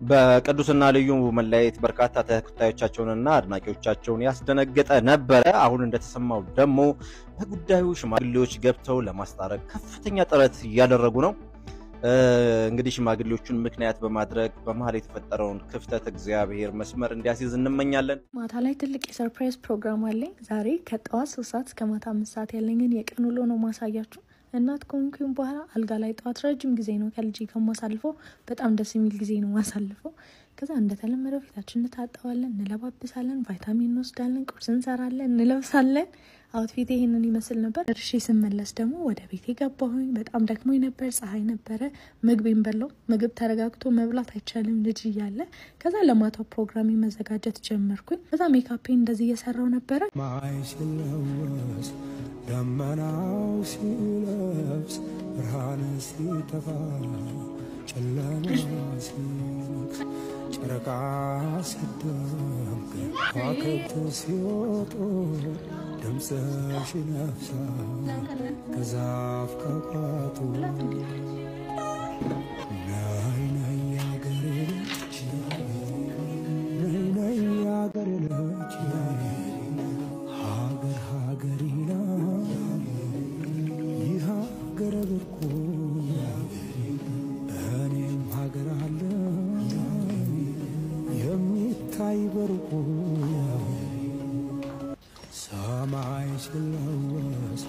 በቅዱስና ልዩ መለያየት በርካታ ተከታዮቻቸውንና አድናቂዎቻቸውን ያስደነገጠ ነበረ። አሁን እንደተሰማው ደግሞ በጉዳዩ ሽማግሌዎች ገብተው ለማስታረቅ ከፍተኛ ጥረት እያደረጉ ነው። እንግዲህ ሽማግሌዎቹን ምክንያት በማድረግ በመሃል የተፈጠረውን ክፍተት እግዚአብሔር መስመር እንዲያስይዝ እንመኛለን። ማታ ላይ ትልቅ የሰርፕራይዝ ፕሮግራም አለኝ። ዛሬ ከጠዋት 3 ሰዓት እስከ ማታ 5 ሰዓት ያለኝን የቀን ውሎ ነው ማሳያችሁ። እናት ከሆንኩኝ በኋላ አልጋ ላይ ጠዋት ረጅም ጊዜ ነው ከልጄ ጋር ማሳልፈው። በጣም ደስ የሚል ጊዜ ነው ማሳልፈው። ከዛ እንደተለመደው ፊታችን እንታጠባለን፣ እንለባብሳለን፣ ቫይታሚን እንወስዳለን፣ ቁርስ እንሰራለን፣ እንለብሳለን። አውትፊት ይሄንን ይመስል ነበር። እርሺ ስመለስ ደግሞ ወደ ቤቴ ገባሁኝ። በጣም ደክሞኝ ነበር፣ ፀሐይ ነበረ። ምግቤን በላው። ምግብ ተረጋግቶ መብላት አይቻልም ልጅ እያለ። ከዛ ለማታው ፕሮግራም መዘጋጀት ጀመርኩኝ። ከዛ ሜካፔን እንደዚህ እየሰራው ነበረ። ማይሽለወስ ደመናው ሲለብስ ብርሃን ሲተፋ ጨለማ ሲነግስ ጨረቃ ሲደምቅ ከዋክብት ሲወጡ ድምፅሽ ይነፍሳል ከዛፍ ከቋቱ ነይ ነይ ያገሬ ልጅ ነይ ነይ ያገሬ ልጅ ሀገር ሀገር ይላል ይህ ሀገር ብርቁ እኔም ሀገር አለ የሚታይ በርቁ ሰማይ ሲለወስ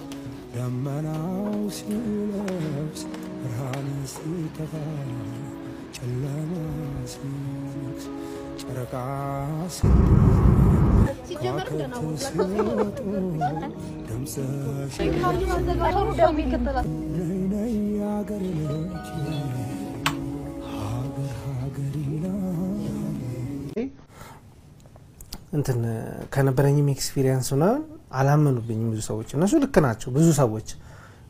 ደመናው ሲለብስ ብርሃን ሲተፋ ጨለማ ሲነግስ ጨረቃ ከዋክብት ሲወጡ ድምፅሽ ነይ ነይ ያገሬ ልጅ ሀገር ሀገር ይላል። እንትን ከነበረኝም ኤክስፒሪየንስ ነው አላመኑብኝም ብዙ ሰዎች። እነሱ ልክ ናቸው ብዙ ሰዎች፣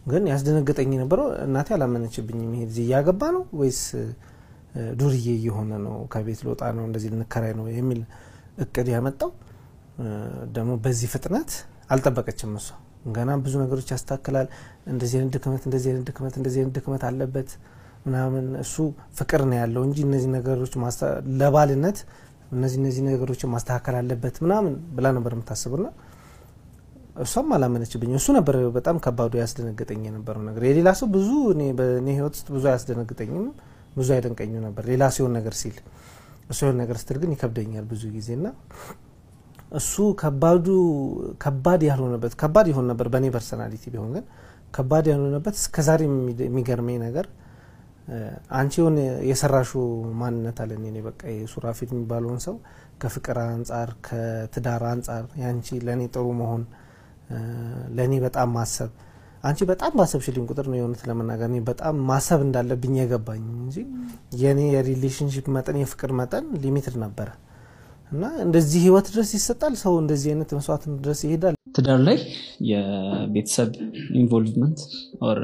ግን ያስደነገጠኝ ነበር እናቴ አላመነችብኝም። ይሄ እዚህ ያገባ ነው ወይስ ዱርዬ እየሆነ ነው ከቤት ልወጣ ነው እንደዚህ ልንከራይ ነው የሚል እቅድ ያመጣው ደግሞ በዚህ ፍጥነት አልጠበቀችም። እሷ ገና ብዙ ነገሮች ያስተካክላል፣ እንደዚህ አይነት ድክመት አለበት ምናምን። እሱ ፍቅር ነው ያለው እንጂ እነዚህ ነገሮች ለባልነት እነዚህ ነገሮች ማስተካከል አለበት ምናምን ብላ ነበር የምታስበውና እሷም አላመነችብኝ። እሱ ነበር በጣም ከባዱ ያስደነገጠኝ የነበረው ነገር። የሌላ ሰው ብዙ በኔ ህይወት ውስጥ ብዙ ያስደነገጠኝም ብዙ አይደንቀኝም ነበር ሌላ ሲሆን ነገር ሲል። እሱ የሆነ ነገር ስትል ግን ይከብደኛል ብዙ ጊዜና እሱ ከባድ ያልሆነበት ከባድ ይሆን ነበር በኔ ፐርሰናሊቲ ቢሆን ግን ከባድ ያልሆነበት እስከዛሬ የሚገርመኝ ነገር አንቺ ሆነ የሰራሹ ማንነት አለኝ እኔ በቃ የሱራፊት የሚባለውን ሰው ከፍቅር አንፃር ከትዳር አንፃር ያንቺ ለኔ ጥሩ መሆን ለኔ በጣም ማሰብ አንቺ በጣም ማሰብሽልኝ ቁጥር ነው የሆነ ለመናገር እኔ በጣም ማሰብ እንዳለብኝ የገባኝ እንጂ የኔ የሪሌሽንሺፕ መጠን የፍቅር መጠን ሊሚትድ ነበር እና እንደዚህ ህይወት ድረስ ይሰጣል ሰው እንደዚህ አይነት መስዋዕትነት ድረስ ይሄዳል። ትዳር ላይ የቤተሰብ ኢንቮልቭመንት ኦር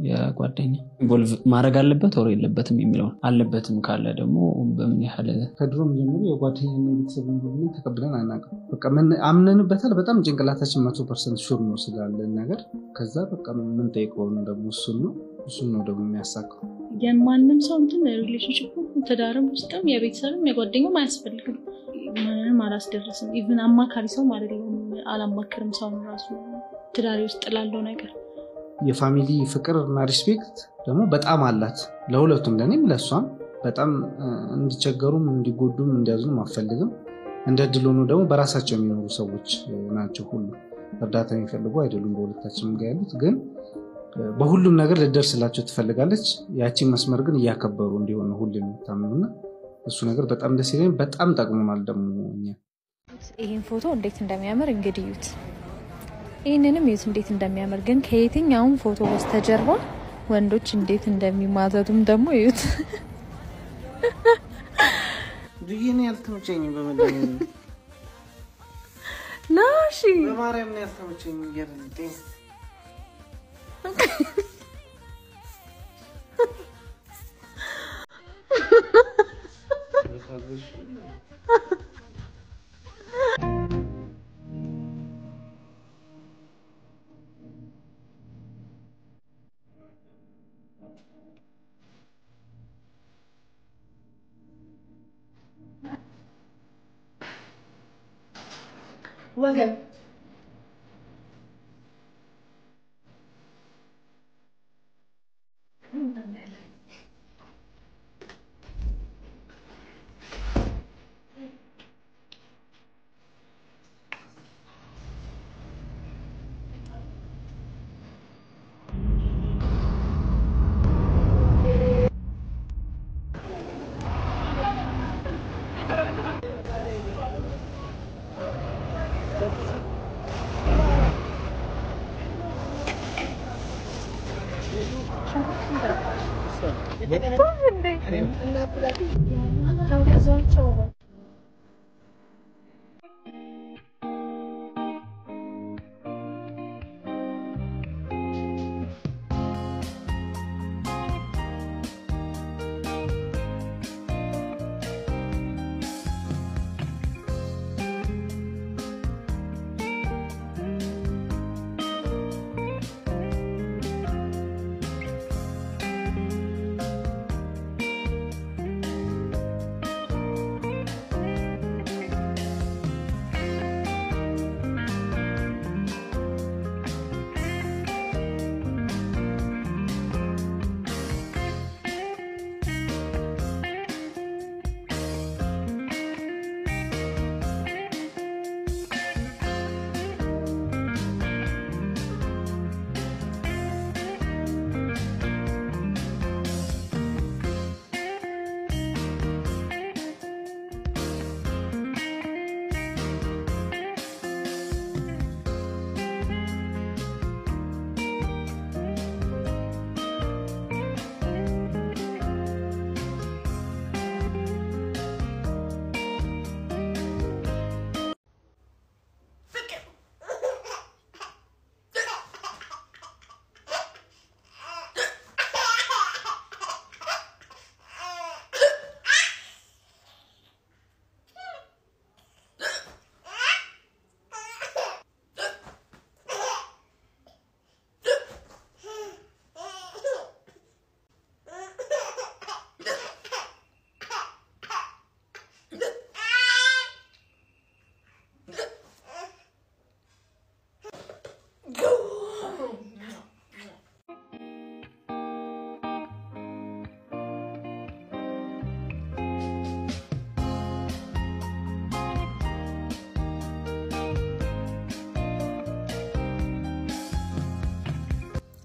የጓደኛ ኢንቮልቭ ማድረግ አለበት ኦር የለበትም የሚለው አለበትም ካለ ደግሞ በምን ያህል ከድሮም ጀምሮ የጓደኛና የቤተሰብ ኢንቮልቭመንት ተቀብለን አናውቅም። በቃ ምን አምነንበታል በጣም ጭንቅላታችን 100% ሹር ነው ስላለን ነገር ከዛ በቃ ምን ጠይቀው ደግሞ እሱን ነው ደግሞ የሚያሳካው። የማንም ሰው እንትን ሪሌሽንሺፕ ትዳርም ውስጥም የቤተሰብም የጓደኛም አያስፈልግም። ማንንም አላስደረስም። ኢቭን አማካሪ ሰው ማለት ነው አላማከርም ሰው ራሱ ትዳሪ ውስጥ ላለው ነገር የፋሚሊ ፍቅርና ሪስፔክት ደግሞ በጣም አላት ለሁለቱም ለኔም ለሷም በጣም እንዲቸገሩም እንዲጎዱም እንዲያዝኑም አፈልግም። እንደ ድሎኑ ደግሞ በራሳቸው የሚኖሩ ሰዎች ናቸው ሁሉ እርዳታ የሚፈልጉ አይደሉም በሁለታችንም ጋር ያሉት ግን በሁሉም ነገር ልደርስላቸው ትፈልጋለች። ያቺን መስመር ግን እያከበሩ እንዲሆን ሁሉም ታምኑና እሱ ነገር በጣም ደስ ይለኝ በጣም ጠቅሞናል። ደግሞ እኛ ይሄን ፎቶ እንዴት እንደሚያምር እንግዲህ እዩት። ይሄንንም እዩት እንዴት እንደሚያምር ግን ከየትኛውም ፎቶ በስተጀርባ ወንዶች እንዴት እንደሚማዘዱም ደግሞ እዩት። ዱዬኔ ያልተመቸኝ በመደኝ ናሺ በማርያም ነው ያልተመቸኝ ይገርልኝ ወገን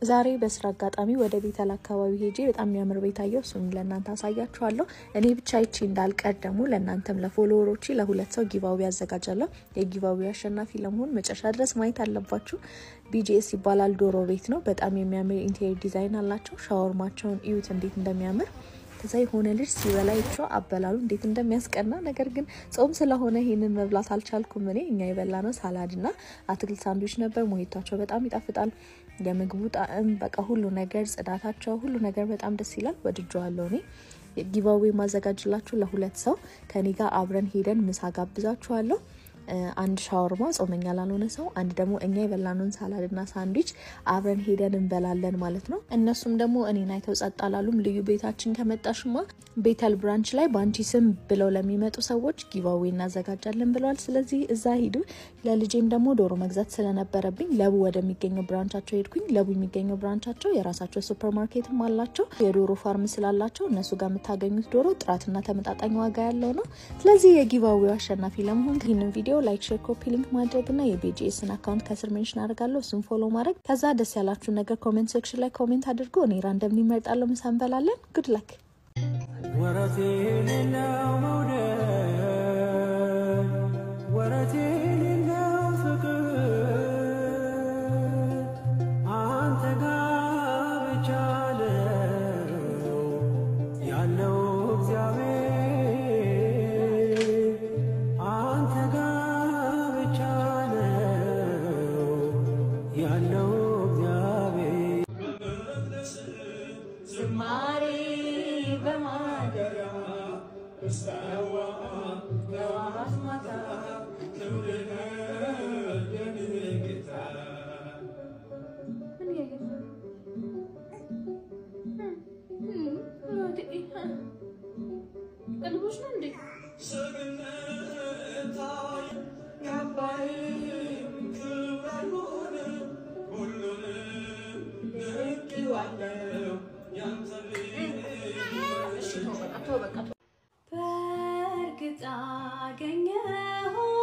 ዛሬ በስራ አጋጣሚ ወደ ቤተል አካባቢ ሄጄ በጣም የሚያምር ቤት አየሁ። እሱን ለእናንተ አሳያችኋለሁ። እኔ ብቻ ይቺ እንዳልቀር ደግሞ ለእናንተም ለፎሎወሮቼ ለሁለት ሰው ጊቫዌ አዘጋጃለሁ። የጊቫዌው አሸናፊ ለመሆን መጨረሻ ድረስ ማየት አለባችሁ። ቢጂኤስ ይባላል። ዶሮ ቤት ነው። በጣም የሚያምር ኢንቴሪየር ዲዛይን አላቸው። ሻወርማቸውን እዩት እንዴት እንደሚያምር። ከዛ የሆነ ልጅ ሲበላ ይቻው አበላሉ እንዴት እንደሚያስቀና። ነገር ግን ጾም ስለሆነ ይሄንን መብላት አልቻልኩም። እኛ የበላነው ሳላድና አትክልት ሳንድዊች ነበር። ሞሂቷቸው በጣም ይጣፍጣል። የምግቡ ጣዕም በቃ ሁሉ ነገር ጽዳታቸው ሁሉ ነገር በጣም ደስ ይላል። ወድጄዋለሁ። እኔ ጊቫዌ ማዘጋጅላችሁ ለሁለት ሰው ከኔ ጋር አብረን ሄደን ምሳ ጋብዛችኋለሁ። አንድ ሻወርማ ጾመኛ ላልሆነ ሰው፣ አንድ ደግሞ እኛ የበላነውን ሳላድና ሳንድዊች አብረን ሄደን እንበላለን ማለት ነው። እነሱም ደግሞ እኔን አይተው ጸጥ አላሉም። ልዩ ቤታችን ከመጣሽማ ቤተል ብራንች ላይ ባንቺ ስም ብለው ለሚመጡ ሰዎች ጊቫዌ እናዘጋጃለን ብለዋል። ስለዚህ እዛ ሂዱ። ለልጄም ደግሞ ዶሮ መግዛት ስለነበረብኝ ለቡ ወደሚገኘው ብራንቻቸው ሄድኩኝ። ለቡ የሚገኘው ብራንቻቸው የራሳቸው ሱፐርማርኬትም አላቸው። የዶሮ ፋርም ስላላቸው እነሱ ጋር የምታገኙት ዶሮ ጥራትና ተመጣጣኝ ዋጋ ያለው ነው። ስለዚህ የጊቫዌው አሸናፊ ለመሆን ይህንን ቪዲዮ ላይክ፣ ሼር፣ ኮፒ ሊንክ ማድረግና የቢጂኤስን አካውንት ከስር ሜንሽን አድርጋለሁ። እሱን ፎሎ ማድረግ። ከዛ ደስ ያላችሁ ነገር ኮሜንት ሴክሽን ላይ ኮሜንት አድርጉ። እኔ ራንደምሊ እመርጣለሁ። ምሳ እንበላለን። ጉድ ላክ። ወረቴ ሌላው መውደድ ወረቴ ሌላው ፍቅር አንተ ጋር ብቻ ነው ያለው እግዚአብሔር አንተ ጋር ብቻ ነው ያለው እግዚአብሔር ዝማሬ በማደሪያ እስተዋ ጠዋት ማታ ትውልደ የጌታ ቀልቦች ነው እንዴ? ሰግነታ ያባይ ደስታ